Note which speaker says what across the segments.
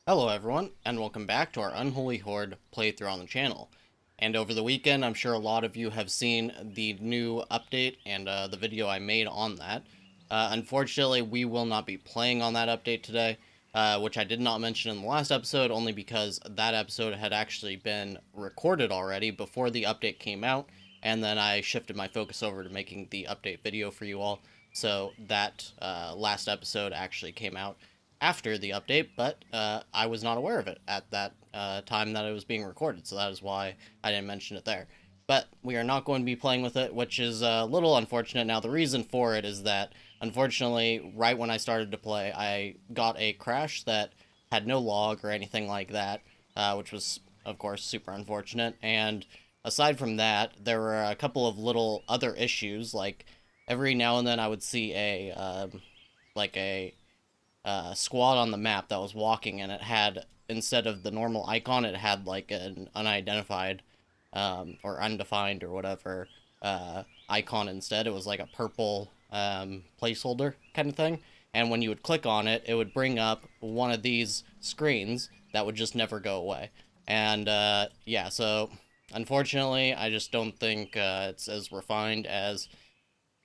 Speaker 1: Hello everyone, and welcome back to our Unholy Horde playthrough on the channel. And over the weekend, I'm sure a lot of you have seen the new update and the video I made on that. Unfortunately, we will not be playing on that update today, which I did not mention in the last episode, only because that episode had actually been recorded already before the update came out, and then I shifted my focus over to making the update video for you all. So that last episode actually came out after the update, but I was not aware of it at that time that it was being recorded, so that is why I didn't mention it there. But we are not going to be playing with it, which is a little unfortunate. Now, the reason for it is that, unfortunately, right when I started to play, I got a crash that had no log or anything like that, which was, of course, super unfortunate. And aside from that, there were a couple of little other issues, like every now and then I would see a squad on the map that was walking, and it had, instead of the normal icon, it had like an unidentified or undefined or whatever icon instead. It was like a purple placeholder kind of thing. And when you would click on it, it would bring up one of these screens that would just never go away. And yeah, so unfortunately, I just don't think it's as refined as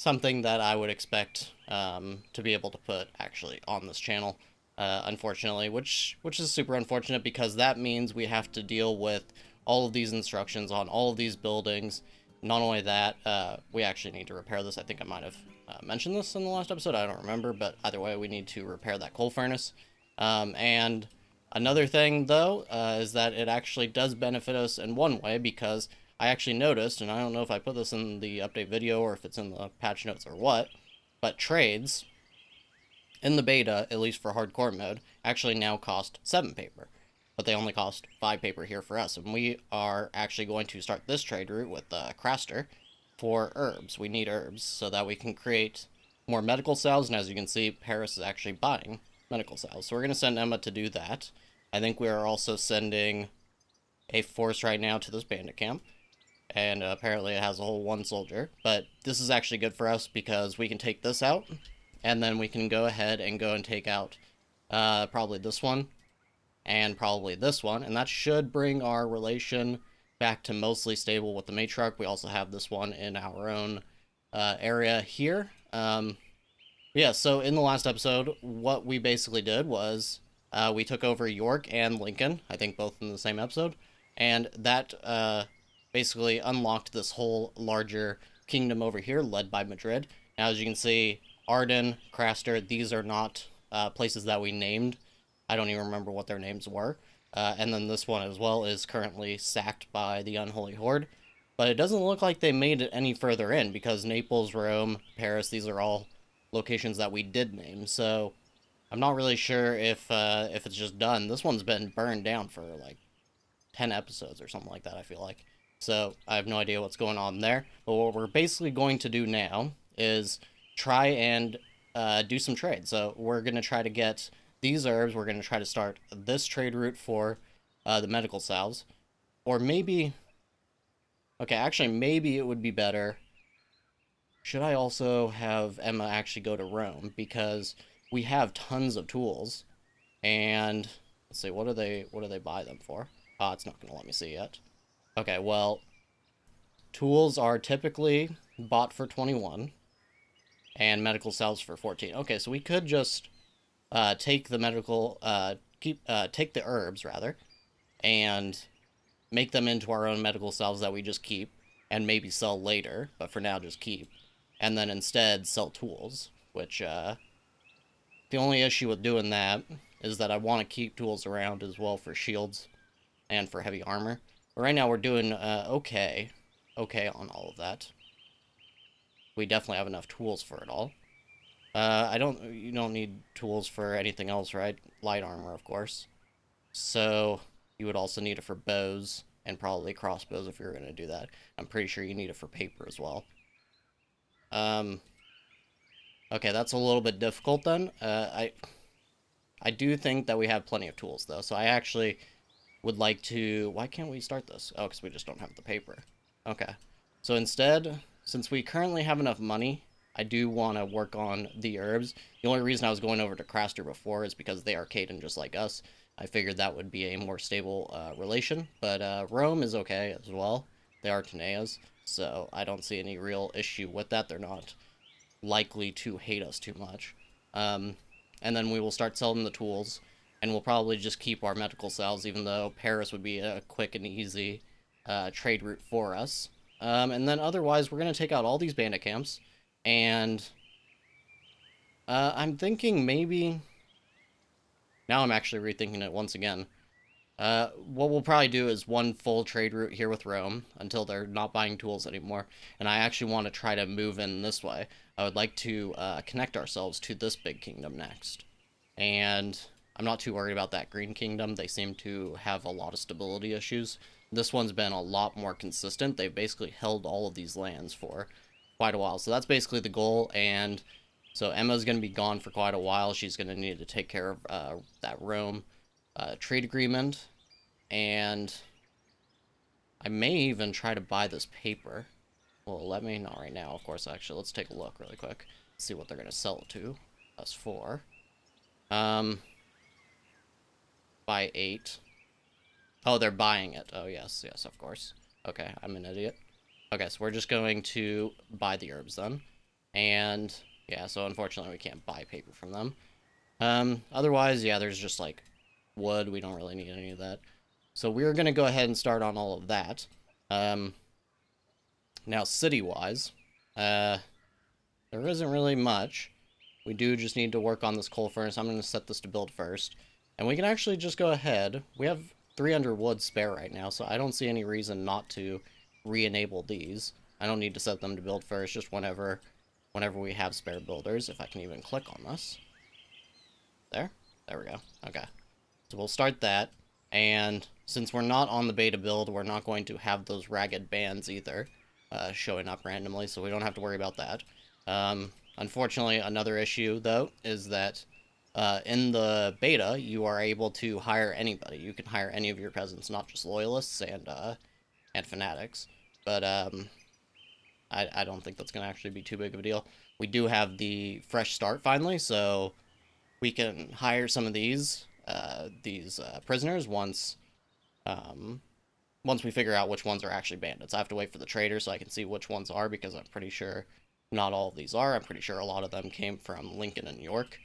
Speaker 1: something that I would expect to be able to put actually on this channel. Unfortunately, which is super unfortunate because that means we have to deal with all of these instructions on all of these buildings. Not only that, we actually need to repair this. I think I might have mentioned this in the last episode. I don't remember, but either way, we need to repair that coal furnace. And another thing, though, is that it actually does benefit us in one way because I actually noticed, and I don't know if I put this in the update video or if it's in the patch notes or what, but trades in the beta, at least for hardcore mode, actually now cost 7 paper. But they only cost 5 paper here for us. And we are actually going to start this trade route with Craster for herbs. We need herbs so that we can create more medical cells. And as you can see, Paris is actually buying medical cells. So we're going to send Emma to do that. I think we are also sending a force right now to this bandit camp. And apparently it has a whole 1 soldier. But this is actually good for us because we can take this out, and then we can go ahead and take out probably this one, and probably this one, and that should bring our relation back to mostly stable with the Matriarch. We also have this one in our own area here. Yeah, so in the last episode, what we basically did was we took over York and Lincoln, I think both in the same episode, and that basically unlocked this whole larger kingdom over here, led by Madrid. Now, as you can see, Arden, Craster, these are not places that we named. I don't even remember what their names were. And then this one as well is currently sacked by the Unholy Horde. But it doesn't look like they made it any further in because Naples, Rome, Paris, these are all locations that we did name. So I'm not really sure if it's just done. This one's been burned down for like 10 episodes or something like that, I feel like. So I have no idea what's going on there. But what we're basically going to do now is try and do some trade. So we're going to try to get these herbs. We're going to try to start this trade route for the medical salves. Or maybe, okay, actually, maybe it would be better. Should I also have Emma actually go to Rome? Because we have tons of tools. And let's see, what do they buy them for? Ah, it's not going to let me see yet. Okay, well, tools are typically bought for 21 and medical cells for 14. Okay, so we could just take the medical take the herbs rather and make them into our own medical cells that we just keep and maybe sell later, but for now just keep. And then instead sell tools, which the only issue with doing that is that I want to keep tools around as well for shields and for heavy armor. But right now we're doing okay on all of that. We definitely have enough tools for it all. You don't need tools for anything else, right? Light armor, of course. So you would also need it for bows and probably crossbows if you're going to do that. I'm pretty sure you need it for paper as well. Um, okay, that's a little bit difficult then. I do think that we have plenty of tools though, so I actually would like to. Why can't we start this? Oh, because we just don't have the paper. Okay, so instead, since we currently have enough money, I do want to work on the herbs. The only reason I was going over to Craster before is because they are Caden just like us. I figured that would be a more stable relation. But Rome is okay as well. They are Taneas, so I don't see any real issue with that. They're not likely to hate us too much. And then we will start selling the tools, and we'll probably just keep our medical cells, even though Paris would be a quick and easy trade route for us. And then otherwise, we're going to take out all these bandit camps, and I'm thinking maybe... Now I'm actually rethinking it once again. What we'll probably do is one full trade route here with Rome until they're not buying tools anymore. And I actually want to try to move in this way. I would like to connect ourselves to this big kingdom next. And I'm not too worried about that green kingdom. They seem to have a lot of stability issues. This one's been a lot more consistent. They've basically held all of these lands for quite a while. So that's basically the goal. And so Emma's going to be gone for quite a while. She's going to need to take care of that Rome trade agreement, and I may even try to buy this paper. Well, let me not right now, of course. Actually, let's take a look really quick, see what they're gonna sell it to us for. Buy 8. Oh, they're buying it. Oh yes, yes, of course. Okay, I'm an idiot. Okay, so we're just going to buy the herbs then, and yeah, so unfortunately we can't buy paper from them. Otherwise, yeah, there's just like wood. We don't really need any of that. So we're going to go ahead and start on all of that. Now, city-wise, there isn't really much. We do just need to work on this coal furnace. I'm going to set this to build first. And we can actually just go ahead. We have 300 wood spare right now, so I don't see any reason not to re-enable these. I don't need to set them to build first, just whenever we have spare builders, if I can even click on this. There we go. Okay. So we'll start that, and since we're not on the beta build, we're not going to have those ragged bands either showing up randomly, so we don't have to worry about that. Unfortunately, another issue, though, is that in the beta, you are able to hire anybody. You can hire any of your peasants, not just loyalists and fanatics. But I don't think that's going to actually be too big of a deal. We do have the fresh start finally, so we can hire some of these prisoners once we figure out which ones are actually bandits. I have to wait for the trader so I can see which ones are, because I'm pretty sure not all of these are. I'm pretty sure a lot of them came from Lincoln and York.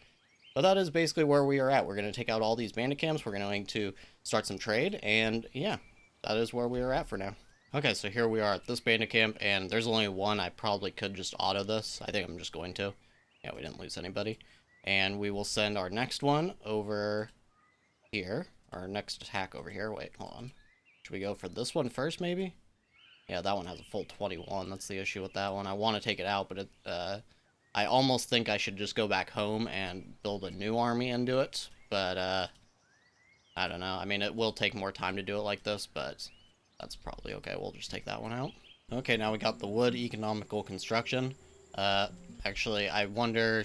Speaker 1: But that is basically where we are at. We're going to take out all these bandit camps. We're going to start some trade, and yeah, that is where we are at for now. Okay, so here we are at this bandit camp, and there's only one. I probably could just auto this. I think I'm just going to. Yeah, we didn't lose anybody. And we will send our next one over here. Our next attack over here. Wait, hold on. Should we go for this one first, maybe? Yeah, that one has a full 21. That's the issue with that one. I want to take it out, but I almost think I should just go back home and build a new army and do it. But, I don't know. I mean, it will take more time to do it like this, but that's probably okay. We'll just take that one out. Okay, now we got the wood economical construction. Actually, I wonder...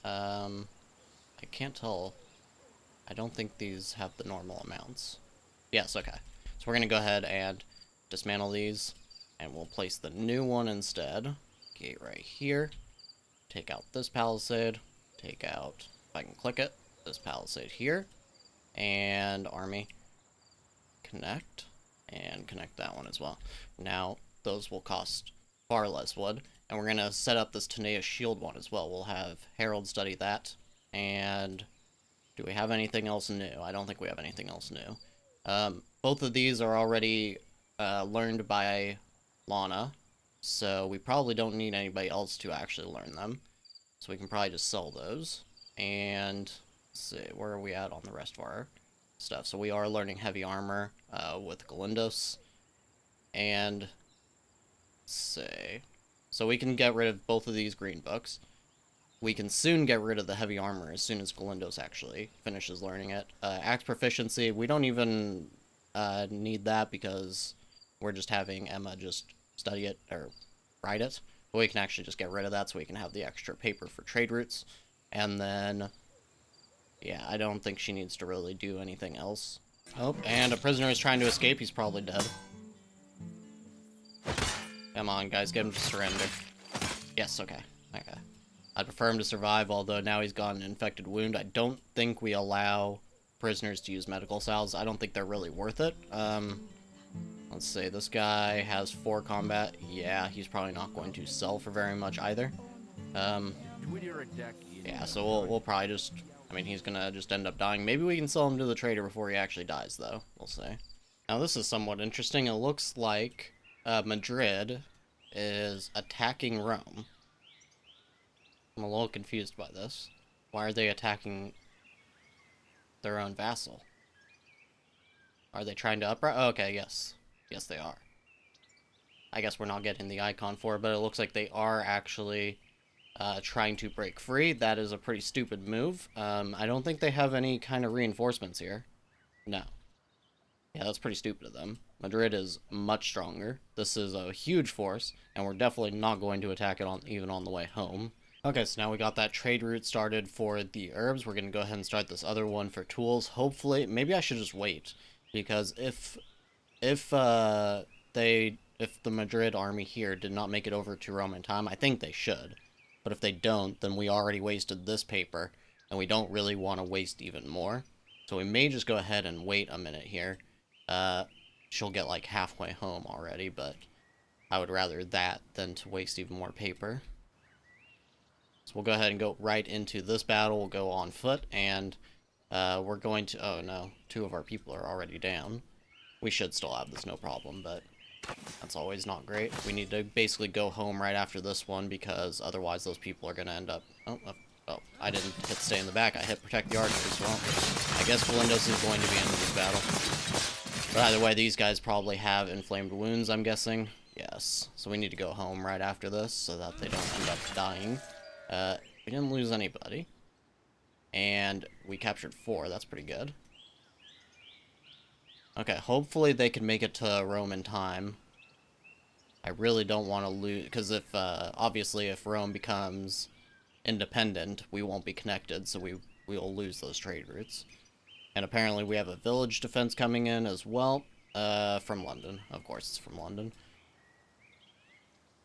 Speaker 1: I can't tell. I don't think these have the normal amounts. Yes, okay. So we're going to go ahead and dismantle these, and we'll place the new one instead. Gate right here. Take out this palisade. Take out, if I can click it, this palisade here. And army. Connect. And connect that one as well. Now, those will cost far less wood. And we're going to set up this Tanea's shield one as well. We'll have Harold study that. And do we have anything else new? I don't think we have anything else new. Both of these are already learned by Lana, so we probably don't need anybody else to actually learn them. So we can probably just sell those. And let's see, where are we at on the rest of our stuff? So we are learning heavy armor with Galindos. And let's see. So we can get rid of both of these green books. We can soon get rid of the heavy armor as soon as Galindos actually finishes learning it. Axe proficiency, we don't even need that because we're just having Emma just study it, or write it. But we can actually just get rid of that so we can have the extra paper for trade routes. And then, yeah, I don't think she needs to really do anything else. Oh, and a prisoner is trying to escape. He's probably dead. Come on, guys, get him to surrender. Yes, okay. Okay. I'd prefer him to survive, although now he's got an infected wound. I don't think we allow prisoners to use medical salves. I don't think they're really worth it. Let's see, this guy has 4 combat. Yeah, he's probably not going to sell for very much either. Yeah, so we'll probably just... I mean, he's gonna just end up dying. Maybe we can sell him to the trader before he actually dies, though. We'll see. Now, this is somewhat interesting. It looks like Madrid is attacking Rome. I'm a little confused by this. Why are they attacking their own vassal? Are they trying to uprising? Oh, okay, yes. Yes, they are. I guess we're not getting the icon for it, but it looks like they are actually trying to break free. That is a pretty stupid move. I don't think they have any kind of reinforcements here. No. Yeah, that's pretty stupid of them. Madrid is much stronger. This is a huge force, and we're definitely not going to attack it even on the way home. Okay, so now we got that trade route started for the herbs. We're going to go ahead and start this other one for tools. Hopefully, maybe I should just wait, because if the Madrid army here did not make it over to Rome in time, I think they should. But if they don't, then we already wasted this paper, and we don't really want to waste even more. So we may just go ahead and wait a minute here. She'll get like halfway home already, but I would rather that than to waste even more paper. So we'll go ahead and go right into this battle. We'll go on foot, and we're going to... Oh no, 2 of our people are already down. We should still have this, no problem, but that's always not great. We need to basically go home right after this one, because otherwise those people are going to end up... Oh, I didn't hit stay in the back. I hit protect the archers. Well, I guess Valindos is going to be in this battle. But either way, these guys probably have inflamed wounds, I'm guessing. Yes. So we need to go home right after this so that they don't end up dying. We didn't lose anybody. And we captured 4. That's pretty good. Okay, hopefully they can make it to Rome in time. I really don't want to lose... Because if, obviously, if Rome becomes independent, we won't be connected, so we will lose those trade routes. And apparently we have a village defense coming in as well, from London. Of course, it's from London.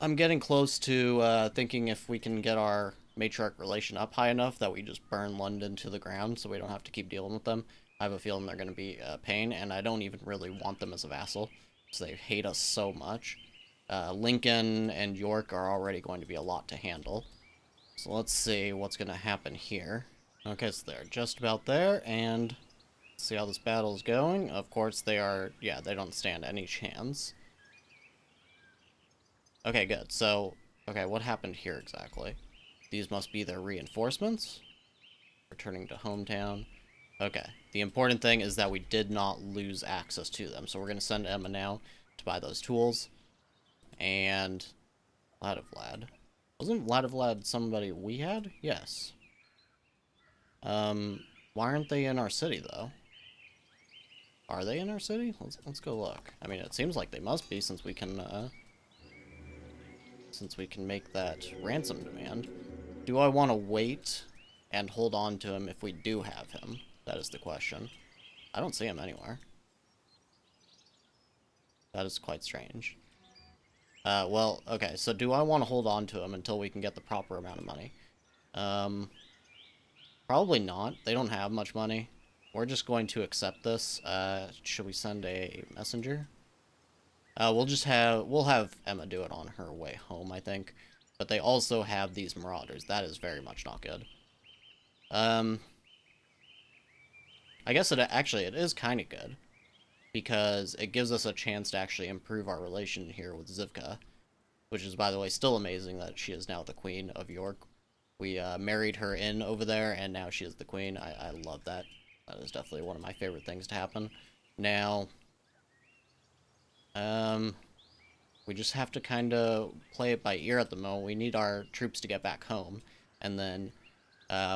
Speaker 1: I'm getting close to thinking if we can get our Matriarch relation up high enough that we just burn London to the ground so we don't have to keep dealing with them. I have a feeling they're going to be a pain, and I don't even really want them as a vassal, because they hate us so much. Lincoln and York are already going to be a lot to handle. So let's see what's going to happen here. Okay, so they're just about there, and let's see how this battle is going. Of course, they are... Yeah, they don't stand any chance. Okay, good. So, okay, what happened here exactly? These must be their reinforcements. Returning to hometown. Okay, the important thing is that we did not lose access to them. So we're going to send Emma now to buy those tools. And Vladivlad. Wasn't Vladivlad somebody we had? Yes. Why aren't they in our city, though? Are they in our city? Let's go look. I mean, it seems like they must be, since we can make that ransom demand. Do I want to wait and hold on to him if we do have him? That is the question. I don't see him anywhere. That is quite strange. Well, okay, so do I want to hold on to him until we can get the proper amount of money? Probably not. They don't have much money. We're just going to accept this. Should we send a messenger? We'll have Emma do it on her way home, I think. But they also have these marauders. That is very much not good. I guess it is kind of good, because it gives us a chance to actually improve our relation here with Zivka, which is, by the way, still amazing that she is now the Queen of York. We married her in over there, and now she is the Queen. I love that. That is definitely one of my favorite things to happen. Now, we just have to kind of play it by ear at the moment. We need our troops to get back home, and then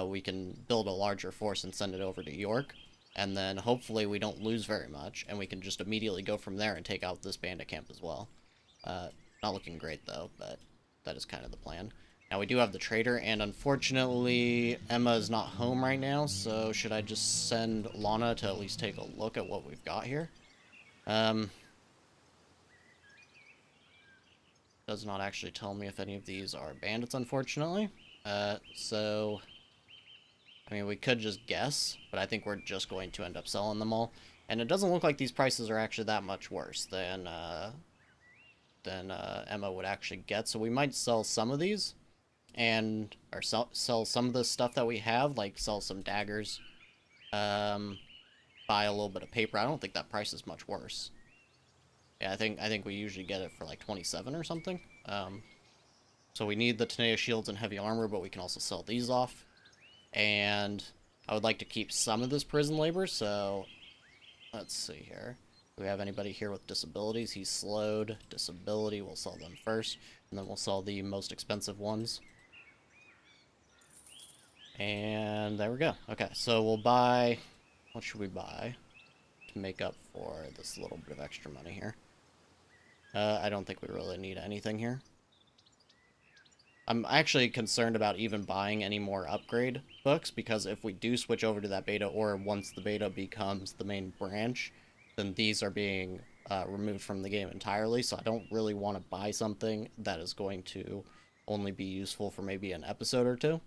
Speaker 1: we can build a larger force and send it over to York. And then hopefully we don't lose very much, and we can just immediately go from there and take out this bandit camp as well. Not looking great, though, but that is kind of the plan. Now, we do have the trader, and unfortunately, Emma is not home right now, so should I just send Lana to at least take a look at what we've got here? Does not actually tell me if any of these are bandits, unfortunately. So I mean, we could just guess, but I think we're just going to end up selling them all. And it doesn't look like these prices are actually that much worse than Emma would actually get. So we might sell some of these, and or sell some of the stuff that we have, like sell some daggers, um, buy a little bit of paper. I don't think that price is much worse. Yeah, I think we usually get it for like 27 or something. So we need the tenacious shields and heavy armor, but we can also sell these off. And I would like to keep some of this prison labor, so let's see here. Do we have anybody here with disabilities? He's slowed. Disability, we'll sell them first, and then we'll sell the most expensive ones. And there we go. Okay, so we'll buy... What should we buy to make up for this little bit of extra money here? I don't think we really need anything here. I'm actually concerned about even buying any more upgrade books, because if we do switch over to that beta, or once the beta becomes the main branch, then these are being removed from the game entirely, so I don't really want to buy something that is going to only be useful for maybe an episode or two.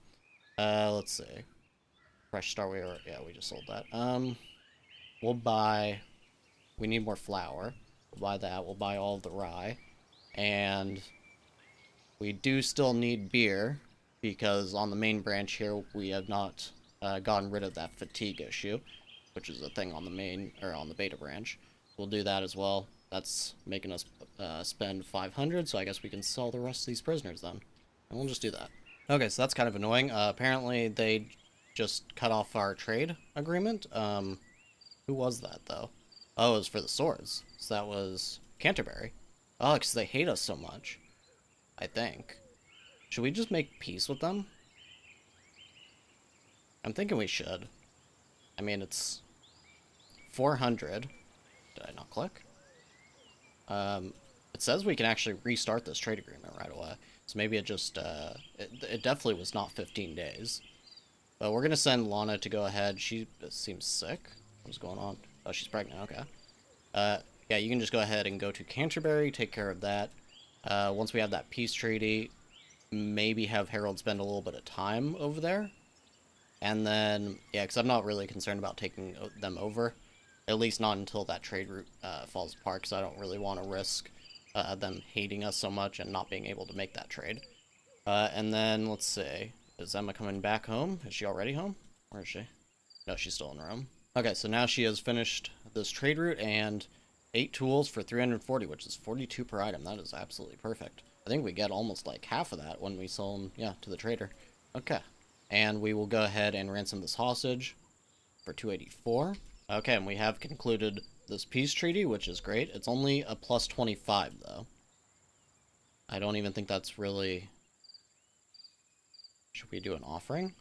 Speaker 1: Let's see. Fresh start, yeah, we just sold that. We'll buy... We need more flour. We'll buy that. We'll buy all of the rye. And we do still need beer, because on the main branch here, we have not gotten rid of that fatigue issue, which is a thing on the main, or on the beta branch. We'll do that as well. That's making us spend 500, so I guess we can sell the rest of these prisoners then. And we'll just do that. Okay, so that's kind of annoying. Apparently, they just cut off our trade agreement. Who was that, though? Oh, it was for the swords. So that was Canterbury. Oh, because they hate us so much. I think. Should we just make peace with them? I'm thinking we should. I mean, it's 400. Did I not click? It says we can actually restart this trade agreement right away. So maybe it just, it definitely was not 15 days. But we're going to send Lana to go ahead. She seems sick. What's going on? Oh, she's pregnant. Okay. Yeah, you can just go ahead and go to Canterbury, take care of that. Once we have that peace treaty, maybe have Harold spend a little bit of time over there. And then, yeah, because I'm not really concerned about taking them over. At least not until that trade route falls apart, because I don't really want to risk them hating us so much and not being able to make that trade. And then, let's see. Is Emma coming back home? Is she already home? Where is she? No, she's still in Rome. Okay, so now she has finished this trade route, and 8 tools for 340, which is 42 per item. That is absolutely perfect. I think we get almost like half of that when we sell them, yeah, to the trader. Okay. And we will go ahead and ransom this hostage for 284. Okay, and we have concluded this peace treaty, which is great. It's only a plus 25, though. I don't even think that's really... Should we do an offering?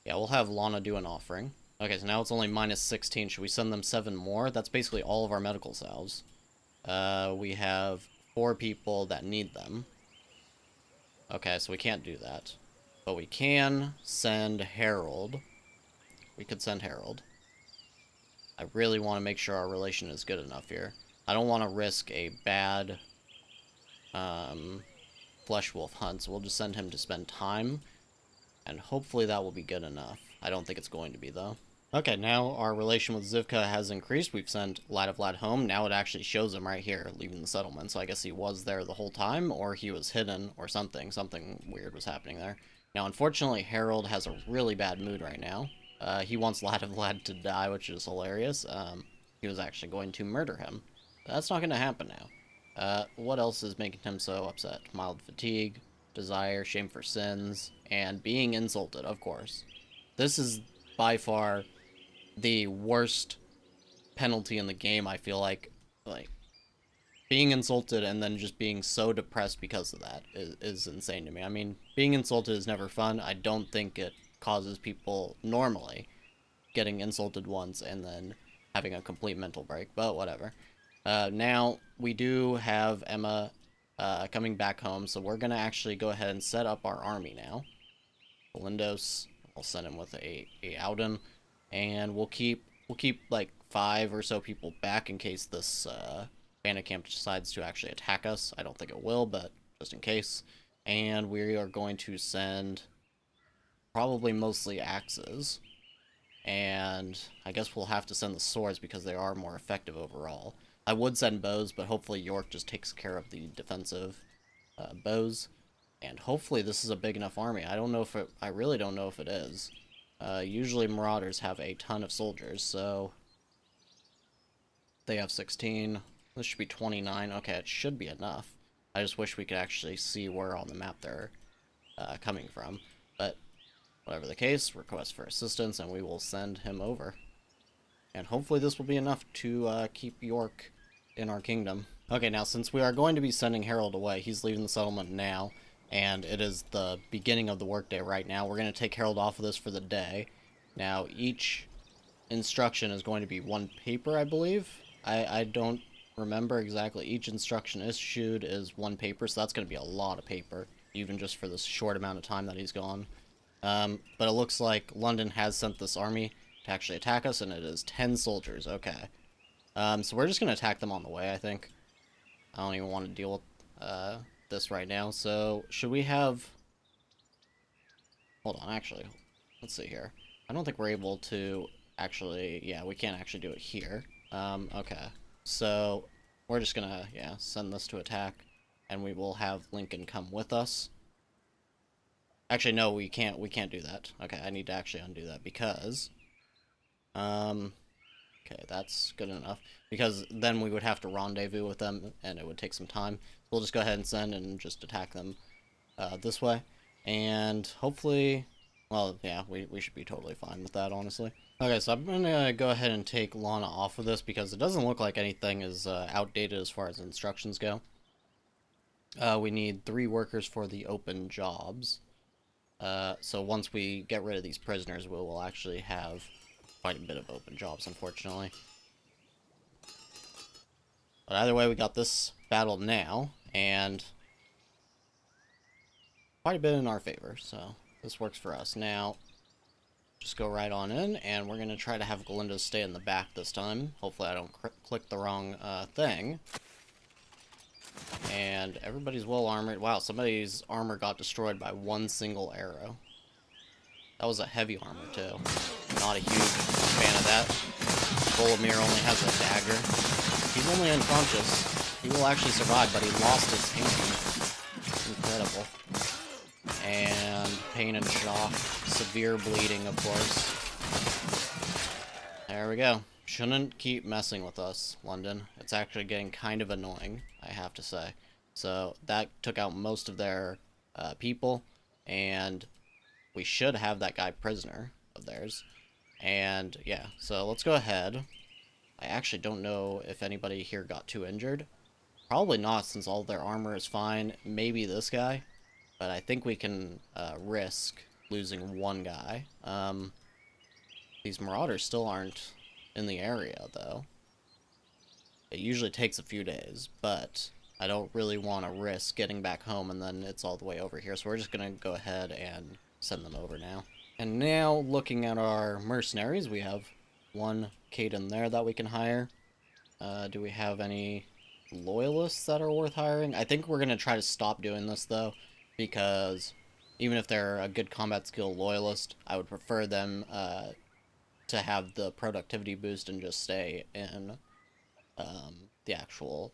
Speaker 1: Yeah, we'll have Lana do an offering. Okay, so now it's only minus 16. Should we send them 7 more? That's basically all of our medical salves. We have 4 people that need them. Okay, so we can't do that. But we can send Harold. We could send Harold. I really want to make sure our relation is good enough here. I don't want to risk a bad flesh wolf hunt, so we'll just send him to spend time. And hopefully that will be good enough. I don't think it's going to be, though. Okay, now our relation with Zivka has increased. We've sent Lad of Lad home. Now it actually shows him right here, leaving the settlement. So I guess he was there the whole time, or he was hidden, or something. Something weird was happening there. Now, unfortunately, Harold has a really bad mood right now. He wants Lad of Lad to die, which is hilarious. He was actually going to murder him. That's not going to happen now. What else is making him so upset? Mild fatigue, desire, shame for sins, and being insulted, of course. This is by far the worst penalty in the game, I feel like being insulted and then just being so depressed because of that is insane to me. I mean, being insulted is never fun. I don't think it causes people normally getting insulted once and then having a complete mental break, but whatever. Now we do have Emma coming back home, so we're gonna actually go ahead and set up our army now. Belindos, we'll send him with a Auden, and we'll keep like 5 or so people back in case this bandit camp decides to actually attack us. I don't think it will, but just in case. And we are going to send probably mostly axes. And I guess we'll have to send the swords because they are more effective overall. I would send bows, but hopefully York just takes care of the defensive bows. And hopefully this is a big enough army. I don't know if it, I really don't know if it is. Usually Marauders have a ton of soldiers, so they have 16. This should be 29. Okay, it should be enough. I just wish we could actually see where on the map they're coming from. But whatever the case, request for assistance, and we will send him over. And hopefully this will be enough to keep York in our kingdom. Okay, now since we are going to be sending Harold away, he's leaving the settlement now, and it is the beginning of the workday right now. We're going to take Harold off of this for the day. Now, each instruction is going to be one paper, I believe. I don't remember exactly. Each instruction issued is one paper, so that's going to be a lot of paper, even just for this short amount of time that he's gone. But it looks like London has sent this army to actually attack us, and it is 10 soldiers. Okay. So we're just going to attack them on the way, I think. I don't even want to deal with this right now. So should we have... Hold on, actually. Let's see here. I don't think we're able to actually... Yeah, we can't actually do it here. Okay. So we're just going to, yeah, send this to attack, and we will have Lincoln come with us. Actually, no, we can't do that. Okay, I need to actually undo that because... Okay, that's good enough. Because then we would have to rendezvous with them, and it would take some time. So we'll just go ahead and send and just attack them this way. And hopefully... Well, yeah, we should be totally fine with that, honestly. Okay, so I'm going to go ahead and take Lana off of this because it doesn't look like anything is outdated as far as instructions go. We need 3 workers for the open jobs. So once we get rid of these prisoners, we will actually have quite a bit of open jobs, unfortunately. But either way, we got this battle now, and quite a bit in our favor, so this works for us. Now, just go right on in, and we're going to try to have Galinda stay in the back this time. Hopefully I don't click the wrong thing. And everybody's well armored. Wow, somebody's armor got destroyed by one single arrow. That was a heavy armor, too. Not a huge fan of that. Bolomir only has a dagger. He's only unconscious. He will actually survive, but he lost his hand. Incredible. And pain and shock. Severe bleeding, of course. There we go. Shouldn't keep messing with us, London. It's actually getting kind of annoying, I have to say. So that took out most of their people, and we should have that guy prisoner of theirs. And yeah, so let's go ahead. I actually don't know if anybody here got too injured. Probably not, since all their armor is fine. Maybe this guy, but I think we can risk losing one guy. These Marauders still aren't in the area, though. It usually takes a few days, but I don't really want to risk getting back home and then it's all the way over here. So we're just going to go ahead and send them over now. And now, looking at our mercenaries, we have one Caden there that we can hire. Do we have any loyalists that are worth hiring? I think we're going to try to stop doing this, though, because even if they're a good combat skill loyalist, I would prefer them to have the productivity boost and just stay in the actual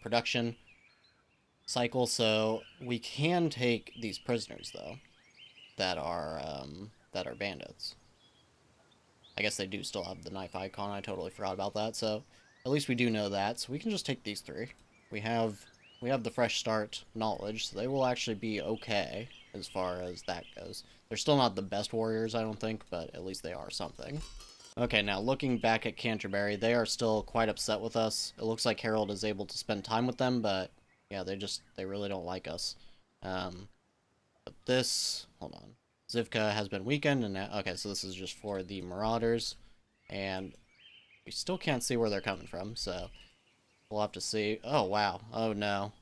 Speaker 1: production cycle. So we can take these prisoners, though, that are bandits. I guess they do still have the knife icon. I totally forgot about that. So at least we do know that. So we can just take these 3. We have the fresh start knowledge, so they will actually be okay as far as that goes. They're still not the best warriors, I don't think, but at least they are something. Okay, now looking back at Canterbury, they are still quite upset with us. It looks like Harold is able to spend time with them, but yeah, they really don't like us. But this, hold on. Zivka has been weakened, and now, okay, so this is just for the Marauders, and we still can't see where they're coming from, so we'll have to see. Oh, wow. Oh, no.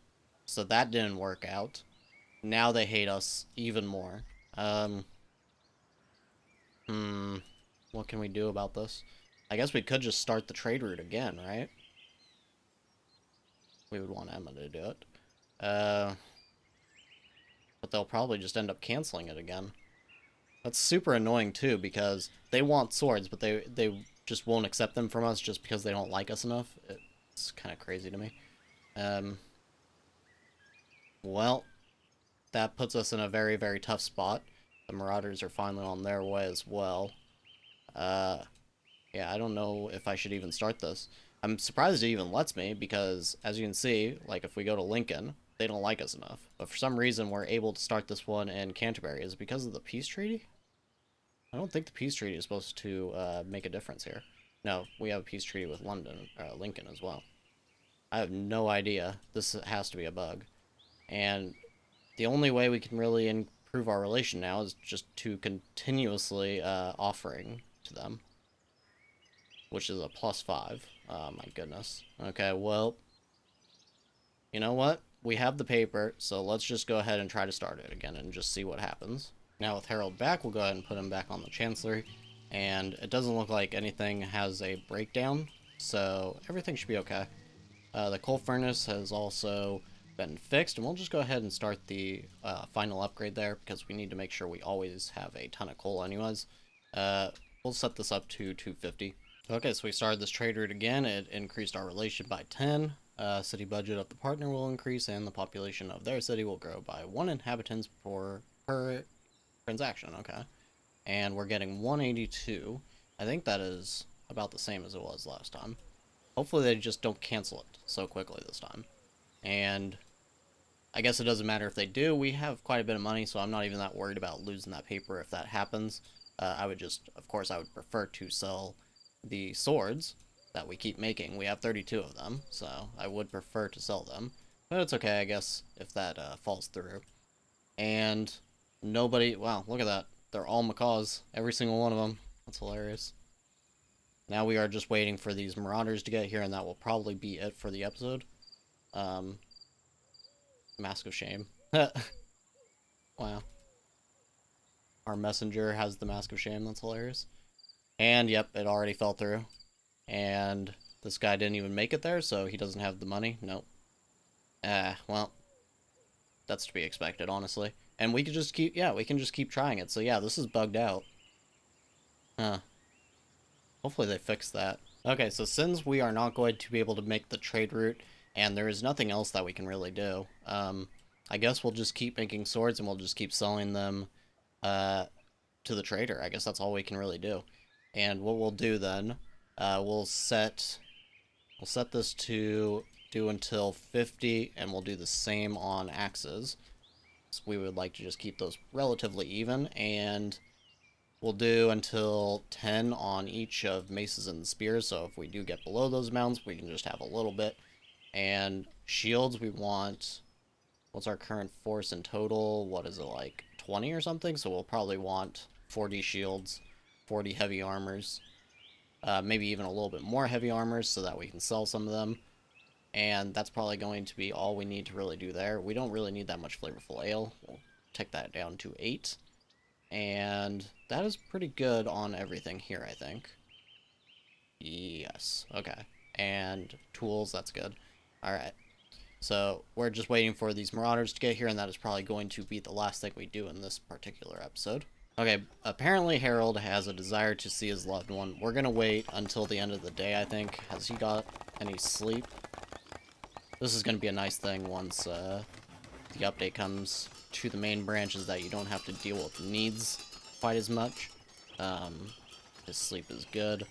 Speaker 1: So that didn't work out. Now they hate us even more. What can we do about this? I guess we could just start the trade route again, right? We would want Emma to do it. But they'll probably just end up canceling it again. That's super annoying too, because they want swords, but they just won't accept them from us just because they don't like us enough. It's kind of crazy to me. Um, well, that puts us in a very, very tough spot. The Marauders are finally on their way as well. Uh, yeah, I don't know if I should even start this. I'm surprised it even lets me, because as you can see, like if we go to Lincoln, they don't like us enough. But for some reason, we're able to start this one in Canterbury. Is it because of the peace treaty? I don't think the peace treaty is supposed to make a difference here. No, we have a peace treaty with Lincoln as well. I have no idea. This has to be a bug. And the only way we can really improve our relation now is just to continuously offering to them, which is a +5. Oh my goodness. Okay, well, you know what? We have the paper, so let's just go ahead and try to start it again and just see what happens. Now with Harold back, we'll go ahead and put him back on the Chancellery, and it doesn't look like anything has a breakdown, so everything should be okay. The coal furnace has also been fixed, and we'll just go ahead and start the final upgrade there, because we need to make sure we always have a ton of coal anyways. We'll set this up to 250. Okay, so we started this trade route again. It increased our relation by 10. City budget of the partner will increase, and the population of their city will grow by 1 inhabitants per transaction. Okay, and we're getting 182. I think that is about the same as it was last time. Hopefully they just don't cancel it so quickly this time. And I guess it doesn't matter if they do. We have quite a bit of money, so I'm not even that worried about losing that paper if that happens. I would just, of course, I would prefer to sell the swords that we keep making. We have 32 of them, so I would prefer to sell them. But it's okay, I guess, if that falls through. And nobody... Wow, look at that. They're all macaws. Every single one of them. That's hilarious. Now we are just waiting for these Marauders to get here, and that will probably be it for the episode. Mask of Shame. Wow. Our messenger has the Mask of Shame. That's hilarious. And, yep, it already fell through. And this guy didn't even make it there, so he doesn't have the money. Nope. Well, that's to be expected, honestly. And we could just keep, yeah, we can just keep trying it. So, yeah, this is bugged out. Huh. Hopefully they fix that. Okay, so since we are not going to be able to make the trade route, and there is nothing else that we can really do, I guess we'll just keep making swords, and we'll just keep selling them to the trader. I guess that's all we can really do. And what we'll do then, we'll set this to do until 50, and we'll do the same on axes. So we would like to just keep those relatively even, and we'll do until 10 on each of maces and spears, so if we do get below those amounts, we can just have a little bit. And shields, we want... What's our current force in total? What is it, like 20 or something? So we'll probably want 40 shields, 40 heavy armors, maybe even a little bit more heavy armors so that we can sell some of them. And that's probably going to be all we need to really do there. We don't really need that much flavorful ale. We'll take that down to 8. And that is pretty good on everything here, I think. Yes, okay. And tools, that's good. Alright. So we're just waiting for these Marauders to get here, and that is probably going to be the last thing we do in this particular episode. Okay, apparently Harold has a desire to see his loved one. We're gonna wait until the end of the day, I think. Has he got any sleep? This is gonna be a nice thing once the update comes to the main branches, that you don't have to deal with needs quite as much. His sleep is good.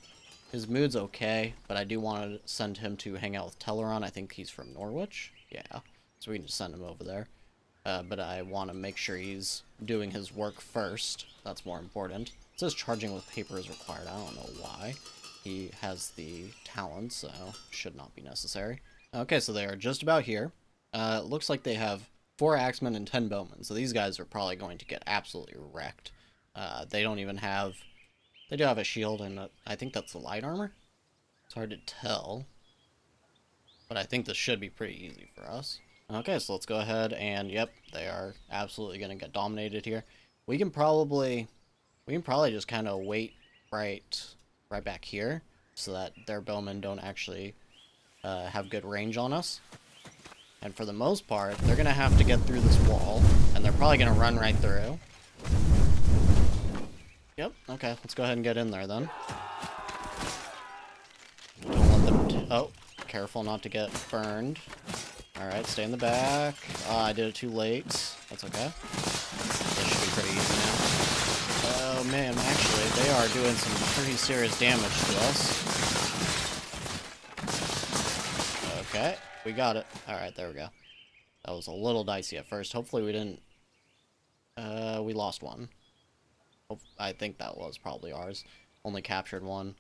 Speaker 1: His mood's okay, but I do want to send him to hang out with Teleron. I think he's from Norwich. Yeah, so we can just send him over there. But I want to make sure he's doing his work first. That's more important. It says charging with paper is required. I don't know why. He has the talent, so should not be necessary. Okay, so they are just about here. It looks like they have 4 axemen and 10 bowmen, so these guys are probably going to get absolutely wrecked. They don't even have... They do have a shield, and I think that's the light armor. It's hard to tell, but I think this should be pretty easy for us. Okay, so let's go ahead and, yep, they are absolutely going to get dominated here. We can probably just kind of wait right back here, so that their bowmen don't actually have good range on us. And for the most part, they're going to have to get through this wall, and they're probably going to run right through. Yep, okay, let's go ahead and get in there then. Don't let them... Oh, careful not to get burned. Alright, stay in the back. I did it too late. That's okay. This should be pretty easy now. Oh man, actually, they are doing some pretty serious damage to us. Okay, we got it. Alright, there we go. That was a little dicey at first. Hopefully we didn't... we lost one. I think that was probably ours. Only captured one.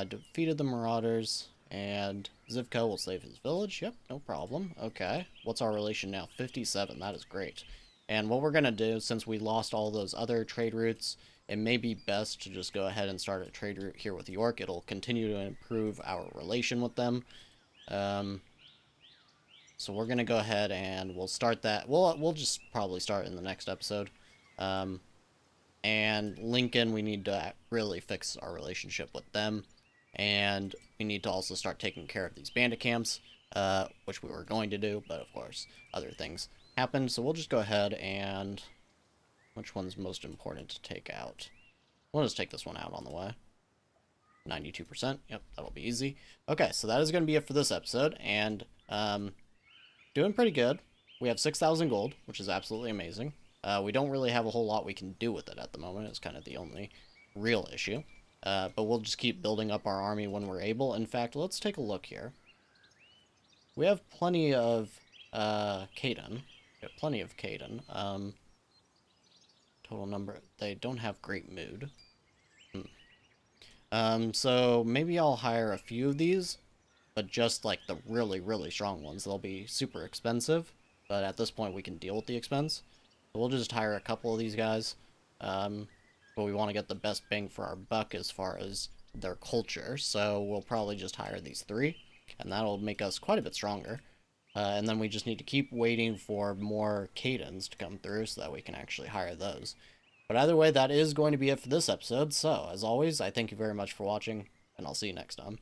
Speaker 1: Defeated the Marauders, and Zivko will save his village. Yep, no problem. Okay, what's our relation now? 57, that is great. And what we're going to do, since we lost all those other trade routes, it may be best to just go ahead and start a trade route here with York. It'll continue to improve our relation with them. So we're going to go ahead and we'll start that. We'll just probably start in the next episode. And Lincoln, we need to really fix our relationship with them. And we need to also start taking care of these bandit camps, which we were going to do, but of course, other things happened. So we'll just go ahead and... Which one's most important to take out? We'll just take this one out on the way. 92%. Yep, that'll be easy. Okay, so that is going to be it for this episode. And, doing pretty good. We have 6,000 gold, which is absolutely amazing. We don't really have a whole lot we can do with it at the moment. It's kind of the only real issue. But we'll just keep building up our army when we're able. In fact, let's take a look here. We have plenty of Khaden. We have plenty of Khaden. Total number. They don't have great mood. So maybe I'll hire a few of these, but just like the really, really strong ones. They'll be super expensive, but at this point we can deal with the expense. So we'll just hire a couple of these guys. But we want to get the best bang for our buck as far as their culture, so we'll probably just hire these 3, and that'll make us quite a bit stronger. And then we just need to keep waiting for more Khadens to come through so that we can actually hire those. But either way, that is going to be it for this episode, so as always, I thank you very much for watching, and I'll see you next time.